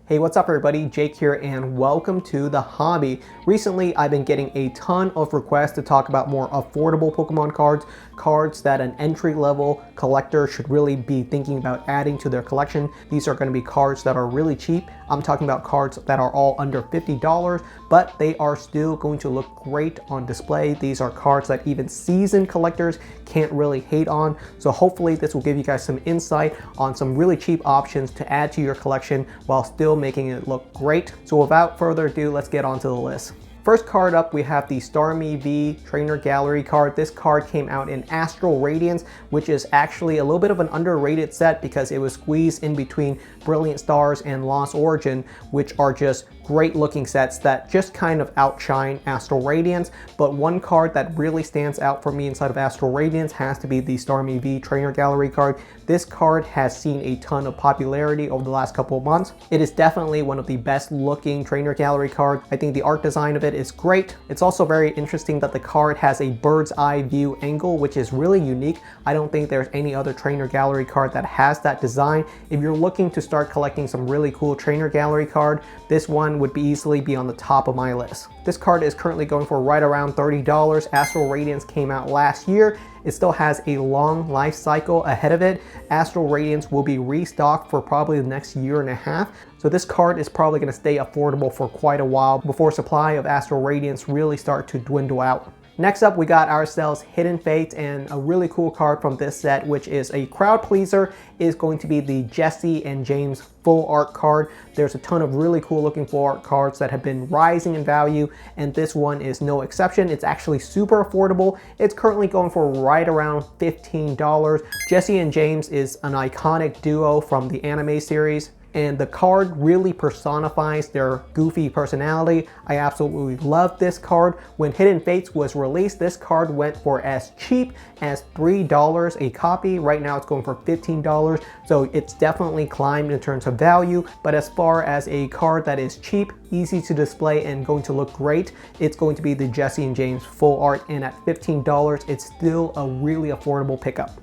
Hey, what's up everybody? Jake here and welcome to the hobby. Recently, I've been getting a ton of requests to talk about more affordable Pokemon cards, cards that an entry-level collector should really be thinking about adding to their collection. These are going to be cards that are really cheap. I'm talking about cards that are all under $50, but they are still going to look great on display. These are cards that even seasoned collectors can't really hate on. So hopefully this will give you guys some insight on some really cheap options to add to your collection while still making it look great. So without further ado, let's get onto the list. First card up, we have the Starmie V Trainer Gallery card. This card came out in Astral Radiance, which is actually a little bit of an underrated set because it was squeezed in between Brilliant Stars and Lost Origin, which are just great looking sets that just kind of outshine Astral Radiance. But one card that really stands out for me inside of Astral Radiance has to be the Starmie V Trainer Gallery card. This card has seen a ton of popularity over the last couple of months. It is definitely one of the best looking Trainer Gallery cards. I think the art design of it is great. It's also very interesting that the card has a bird's eye view angle, which is really unique. I don't think there's any other Trainer Gallery card that has that design. If you're looking to start collecting some really cool Trainer Gallery card, this one would easily be on the top of my list. This card is currently going for right around $30. Astral Radiance came out last year. It still has a long life cycle ahead of it. Astral Radiance will be restocked for probably the next year and a half. So this card is probably going to stay affordable for quite a while before supply of Astral Radiance really start to dwindle out. Next up, we got ourselves Hidden Fates, and a really cool card from this set, which is a crowd pleaser, is going to be the Jessie and James full art card. There's a ton of really cool looking full art cards that have been rising in value, and this one is no exception. It's actually super affordable. It's currently going for right around $15. Jessie and James is an iconic duo from the anime series, and the card really personifies their goofy personality. I absolutely love this card. When Hidden Fates was released, this card went for as cheap as $3 a copy. Right now it's going for $15, so it's definitely climbed in terms of value. But as far as a card that is cheap, easy to display, and going to look great, it's going to be the Jessie and James full art, and at $15, it's still a really affordable pickup.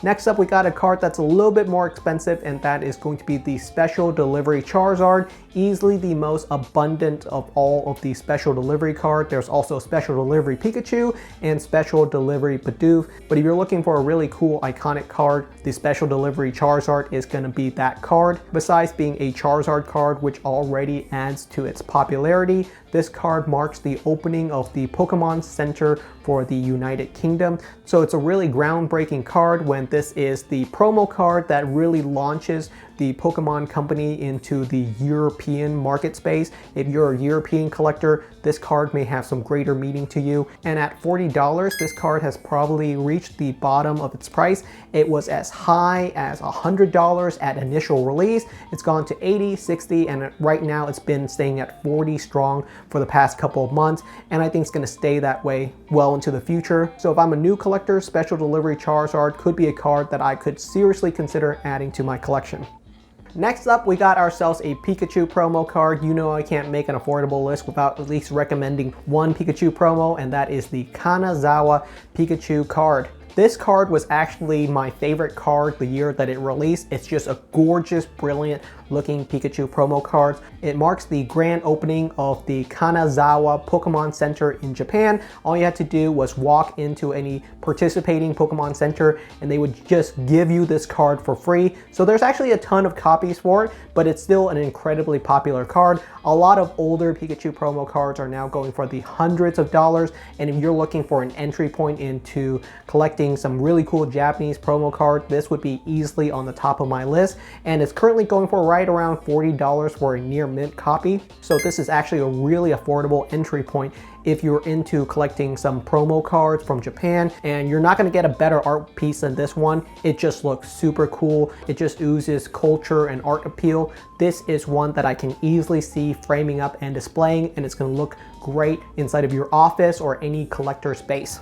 Next up, we got a card that's a little bit more expensive, and that is going to be the Special Delivery Charizard, easily the most abundant of all of the Special Delivery cards. There's also Special Delivery Pikachu and Special Delivery Bidoof, but if you're looking for a really cool iconic card, the Special Delivery Charizard is going to be that card. Besides being a Charizard card, which already adds to its popularity, this card marks the opening of the Pokemon Center for the United Kingdom. So it's a really groundbreaking card when this is the promo card that really launches the Pokemon company into the European market space. If you're a European collector, this card may have some greater meaning to you. And at $40, this card has probably reached the bottom of its price. It was as high as $100 at initial release. It's gone to 80, 60, and right now it's been staying at 40 strong for the past couple of months. And I think it's gonna stay that way well into the future. So if I'm a new collector, Special Delivery Charizard could be a card that I could seriously consider adding to my collection. Next up, we got ourselves a Pikachu promo card. You know I can't make an affordable list without at least recommending one Pikachu promo, and that is the Kanazawa Pikachu card. This card was actually my favorite card the year that it released. It's just a gorgeous, brilliant looking Pikachu promo card. It marks the grand opening of the Kanazawa Pokemon Center in Japan. All you had to do was walk into any participating Pokemon Center and they would just give you this card for free. So there's actually a ton of copies for it, but it's still an incredibly popular card. A lot of older Pikachu promo cards are now going for the hundreds of dollars, and if you're looking for an entry point into collecting some really cool Japanese promo card, this would be easily on the top of my list, and it's currently going for right around $40 for a near mint copy. So this is actually a really affordable entry point if you're into collecting some promo cards from Japan, and you're not going to get a better art piece than this one. It just looks super cool. It just oozes culture and art appeal. This is one that I can easily see framing up and displaying, and it's going to look great inside of your office or any collector space.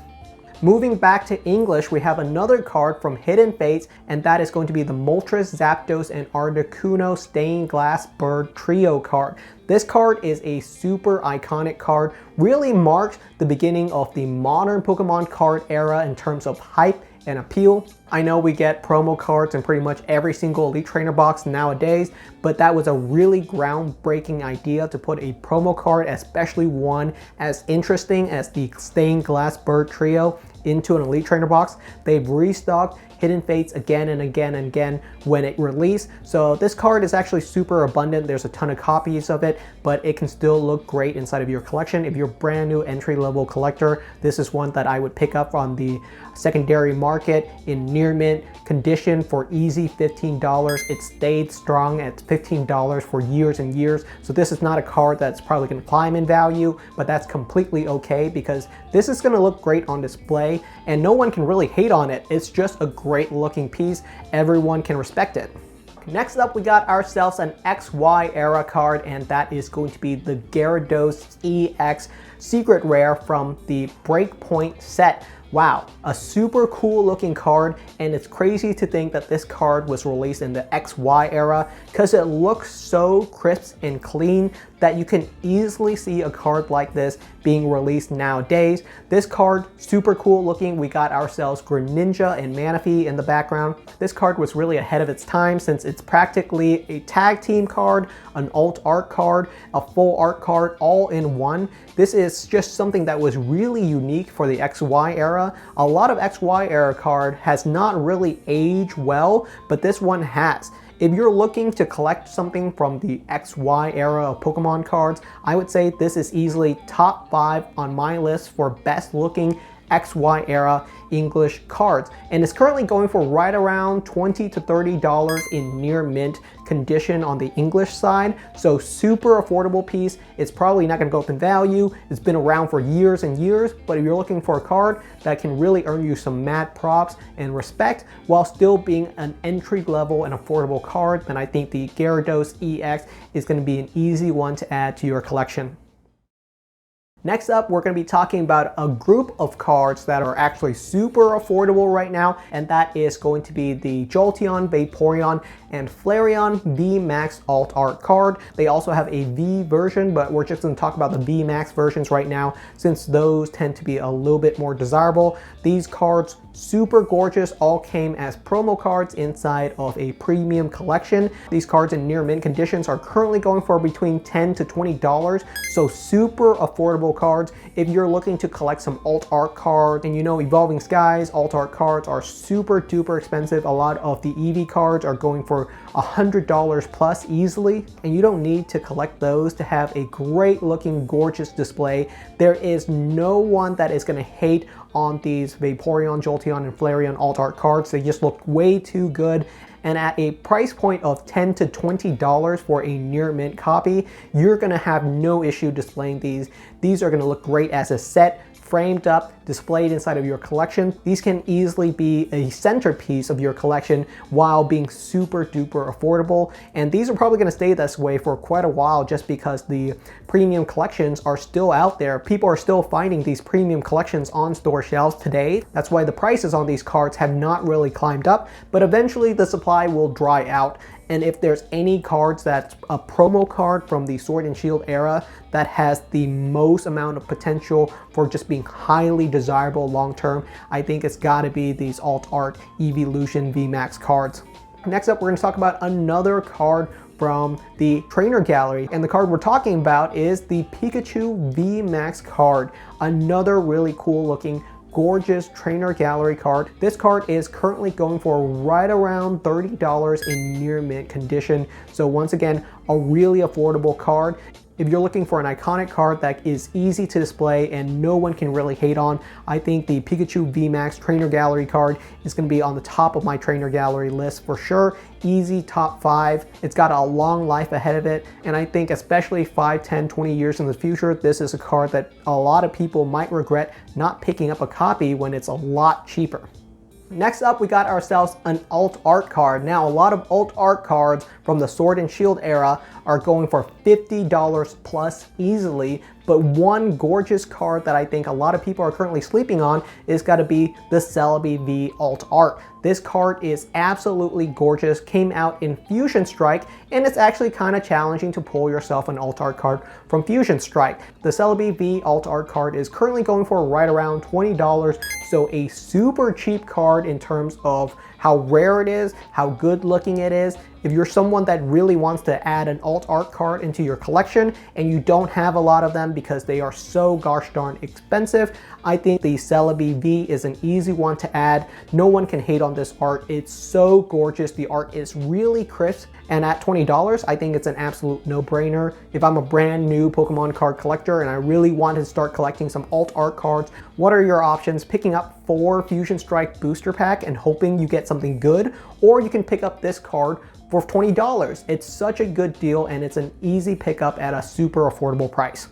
Moving back to English, we have another card from Hidden Fates, and that is going to be the Moltres, Zapdos, and Articuno Stained Glass Bird Trio card. This card is a super iconic card, really marks the beginning of the modern Pokemon card era in terms of hype and appeal. I know we get promo cards in pretty much every single Elite Trainer box nowadays, but that was a really groundbreaking idea to put a promo card, especially one as interesting as the Stained Glass Bird Trio, into an Elite Trainer box. They've restocked Hidden Fates again and again and again when it released. So this card is actually super abundant. There's a ton of copies of it, but it can still look great inside of your collection. If you're a brand new entry-level collector, this is one that I would pick up on the secondary market in near mint condition for easy $15. It stayed strong at $15 for years and years. So this is not a card that's probably going to climb in value, but that's completely okay because this is going to look great on display and no one can really hate on it. It's just a great looking piece. Everyone can respect it. Next up, we got ourselves an XY era card, and that is going to be the Gyarados EX Secret Rare from the Breakpoint set. Wow, a super cool looking card, and it's crazy to think that this card was released in the XY era because it looks so crisp and clean that you can easily see a card like this being released nowadays. This card, super cool looking. We got ourselves Greninja and Manaphy in the background. This card was really ahead of its time since it's practically a tag team card, an alt art card, a full art card, all in one. This is just something that was really unique for the XY era. A lot of XY era card has not really aged well, but this one has. If you're looking to collect something from the XY era of Pokemon cards, I would say this is easily top 5 on my list for best looking XY era English cards, and it's currently going for right around $20 to $30 in near mint condition on the English side. So super affordable piece. It's probably not going to go up in value. It's been around for years and years, but if you're looking for a card that can really earn you some mad props and respect while still being an entry level and affordable card, then I think the Gyarados EX is going to be an easy one to add to your collection. Next up, we're going to be talking about a group of cards that are actually super affordable right now, and that is going to be the Jolteon, Vaporeon, and Flareon VMAX Alt Art card. They also have a V version, but we're just going to talk about the VMAX versions right now since those tend to be a little bit more desirable. These cards, super gorgeous, all came as promo cards inside of a premium collection. These cards in near mint conditions are currently going for between $10 to $20, so super affordable cards. If you're looking to collect some alt art cards, and you know Evolving Skies alt art cards are super duper expensive. A lot of the EV cards are going for $100 plus easily, and you don't need to collect those to have a great looking gorgeous display. There is no one that is going to hate on these Vaporeon, Jolteon, and Flareon alt art cards. They just look way too good. And at a price point of $10 to $20 for a near mint copy, you're going to have no issue displaying these. These are going to look great as a set, framed up, displayed inside of your collection. These can easily be a centerpiece of your collection while being super duper affordable. And these are probably going to stay this way for quite a while just because the premium collections are still out there. People are still finding these premium collections on store shelves today. That's why the prices on these cards have not really climbed up, but eventually the supply will dry out. And if there's any cards that's a promo card from the Sword and Shield era that has the most amount of potential for just being highly desirable long term, I think it's got to be these Alt Art Evolution VMAX cards. Next up, we're going to talk about another card from the trainer gallery, and the card we're talking about is the Pikachu VMAX card. Another really cool looking gorgeous trainer gallery card. This card is currently going for right around $30 in near mint condition. So once again, a really affordable card. If you're looking for an iconic card that is easy to display and no one can really hate on, I think the Pikachu VMAX Trainer Gallery card is going to be on the top of my Trainer Gallery list for sure. Easy top 5. It's got a long life ahead of it, and I think especially 5, 10, 20 years in the future, this is a card that a lot of people might regret not picking up a copy when it's a lot cheaper. Next up, we got ourselves an alt art card. Now, a lot of alt art cards from the Sword and Shield era are going for $50 plus easily, But one gorgeous card that I think a lot of people are currently sleeping on is got to be the Celebi V Alt Art. This card is absolutely gorgeous, came out in Fusion Strike, and it's actually kind of challenging to pull yourself an Alt Art card from Fusion Strike. The Celebi V Alt Art card is currently going for right around $20, so a super cheap card in terms of how rare it is, how good looking it is. If you're someone that really wants to add an alt art card into your collection and you don't have a lot of them because they are so gosh darn expensive, I think the Celebi V is an easy one to add. No one can hate on this art. It's so gorgeous. The art is really crisp, and at $20, I think it's an absolute no-brainer. If I'm a brand new Pokemon card collector and I really want to start collecting some alt art cards, what are your options? Picking up 4 Fusion Strike booster pack and hoping you get something good, or you can pick up this card for $20. It's such a good deal and it's an easy pickup at a super affordable price.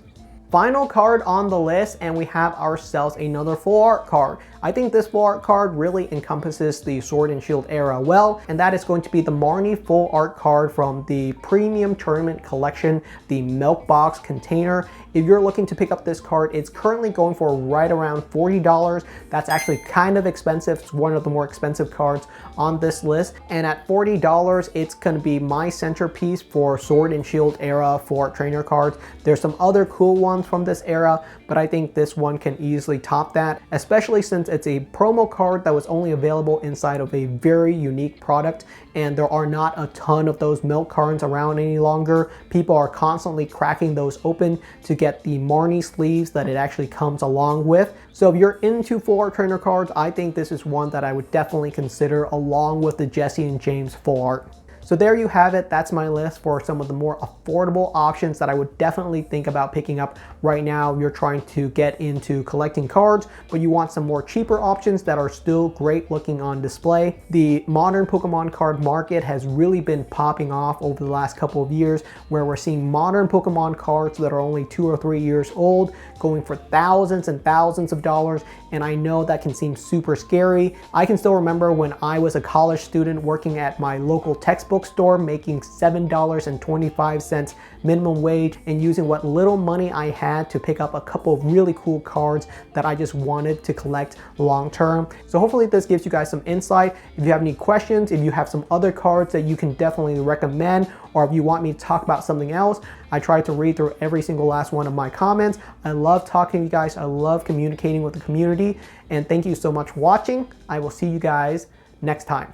Final card on the list, and we have ourselves another full art card. I think this full art card really encompasses the Sword and Shield era well, and that is going to be the Marnie full art card from the Premium Tournament Collection, the Milk Box container. If you're looking to pick up this card, it's currently going for right around $40. That's actually kind of expensive. It's one of the more expensive cards on this list. And at $40, it's going to be my centerpiece for Sword and Shield era full art trainer cards. There's some other cool ones from this era, but I think this one can easily top that, especially since it's a promo card that was only available inside of a very unique product, and there are not a ton of those milk cards around any longer. People are constantly cracking those open to get the Marnie sleeves that it actually comes along with. So if you're into full art trainer cards, I think this is one that I would definitely consider along with the Jessie and James full art. So there you have it. That's my list for some of the more affordable options that I would definitely think about picking up right now if you're trying to get into collecting cards, but you want some more cheaper options that are still great looking on display. The modern Pokemon card market has really been popping off over the last couple of years, where we're seeing modern Pokemon cards that are only 2 or 3 years old going for thousands and thousands of dollars, and I know that can seem super scary. I can still remember when I was a college student working at my local textbook store, making $7.25 minimum wage and using what little money I had to pick up a couple of really cool cards that I just wanted to collect long term. So hopefully this gives you guys some insight. If you have any questions, if you have some other cards that you can definitely recommend, or if you want me to talk about something else, I try to read through every single last one of my comments. I love talking to you guys. I love communicating with the community, and thank you so much for watching. I will see you guys next time.